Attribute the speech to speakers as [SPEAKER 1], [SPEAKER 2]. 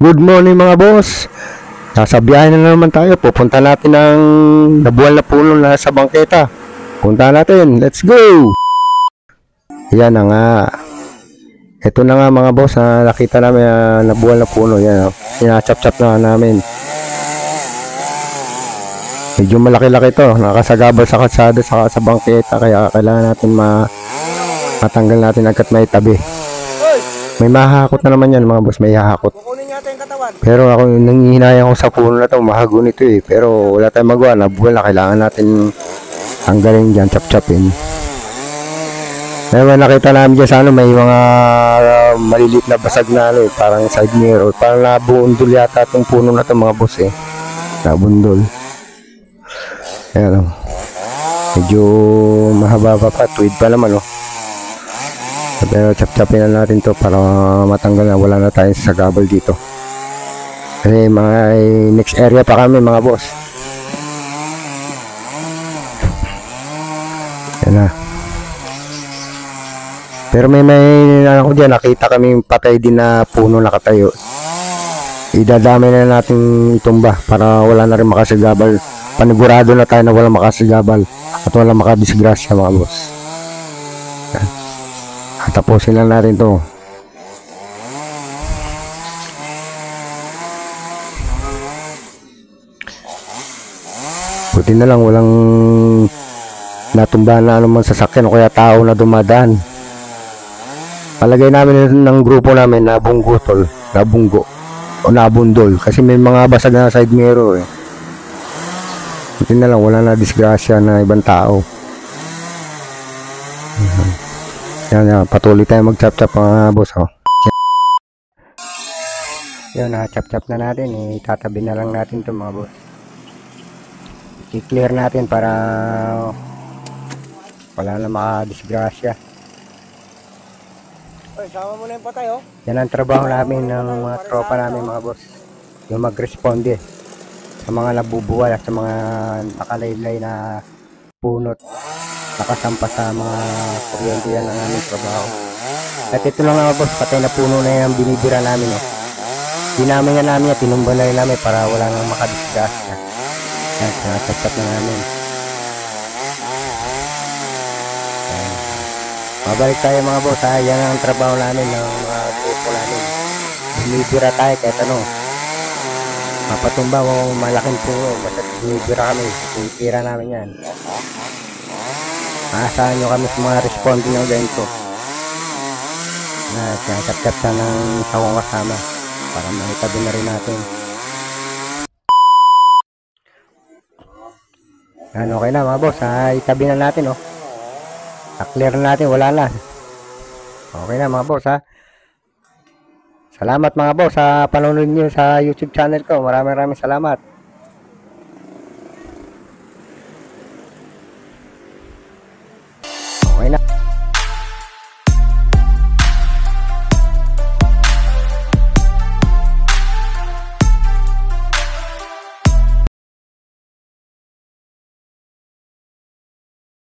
[SPEAKER 1] Good morning mga boss. Nasa biyahe na naman tayo. Pupunta natin ang nabuwal na puno na sa bangketa. Punta natin. Let's go! Yan na nga. Ito na nga mga boss. Nakita namin nabuwal na puno. Yan. Sinachap-chap na namin. Medyo malaki-laki to. Nakasagabal sa kalsada saka sa bangketa. Kaya kailangan natin matanggal natin agad may tabi. May mahakot na naman yan mga boss. May hahakot. Pero ako nangihinayang ako sa puno na to, mahago nito eh. Pero wala tayong magawa, nabuwal na, kailangan natin tanggalin dyan, chap-chapin. Pero nakita namin dyan sa ano, may mga maliliit na basag na ano, parang side mirror, parang nabundol yata itong puno na to mga boss eh. Nabundol. Ayan o. Medyo mahaba pa, tuwid pa naman o. Pero chap-chapin na natin to para matanggal na, wala na tayong sagabal dito. Kasi mga next area pa kami mga boss. Yan na. Pero may ako dyan, nakita kami patay din na puno nakatayo. Idadamay na natin itumba para wala na rin makasagabal. Panigurado na tayo na wala makasagabal at wala makadisgrasya mga boss. Yan. At tapusin lang natin to. Buti na lang walang natumbahan na anumang sasakyan o kaya tao na dumadaan. Palagay namin ng grupo namin nabunggutol, nabunggo o nabundol kasi may mga basag na side mirror eh. Buti na lang wala na disgrasya na ibang tao. Yan, patuloy tayo mag-chap-chap mga boss oh. Yan, chap-chap na natin eh. Tatabi na lang natin ito mga boss. I-clear natin para wala na makadisgrasya.
[SPEAKER 2] Oy, sama mo na yung patay oh.
[SPEAKER 1] Yan ang trabaho namin ng mga tropa namin mga boss. Yung mag-responde sa mga nabubuwal at sa mga nakalaylay na punot nakasampa sa mga kuryente. Yan ang aming trabaho. At ito lang mga boss, patay na puno na yung binibira namin oh. Dinamay na namin at tinumbalay namin para wala nang makadisgrasya. Yan, sinasap na namin. Mabalik tayo mga boss ha. Yan ang trabaho namin ng mga grupo namin. Binibira tayo kahit ano. Mapatumba o malaking puno. Basta binibira kami. Binibira namin yan. Maasahan nyo kami sa mga responding ng ganito. Sinasap na ng sawang kasama para maitabi na rin natin. Yan, okay na mga boss ha. Itabi na natin oh. Na-clear na natin, wala na. Okay na mga boss ha. Salamat mga boss sa panonood nyo sa YouTube channel ko. Maraming salamat. Okay na.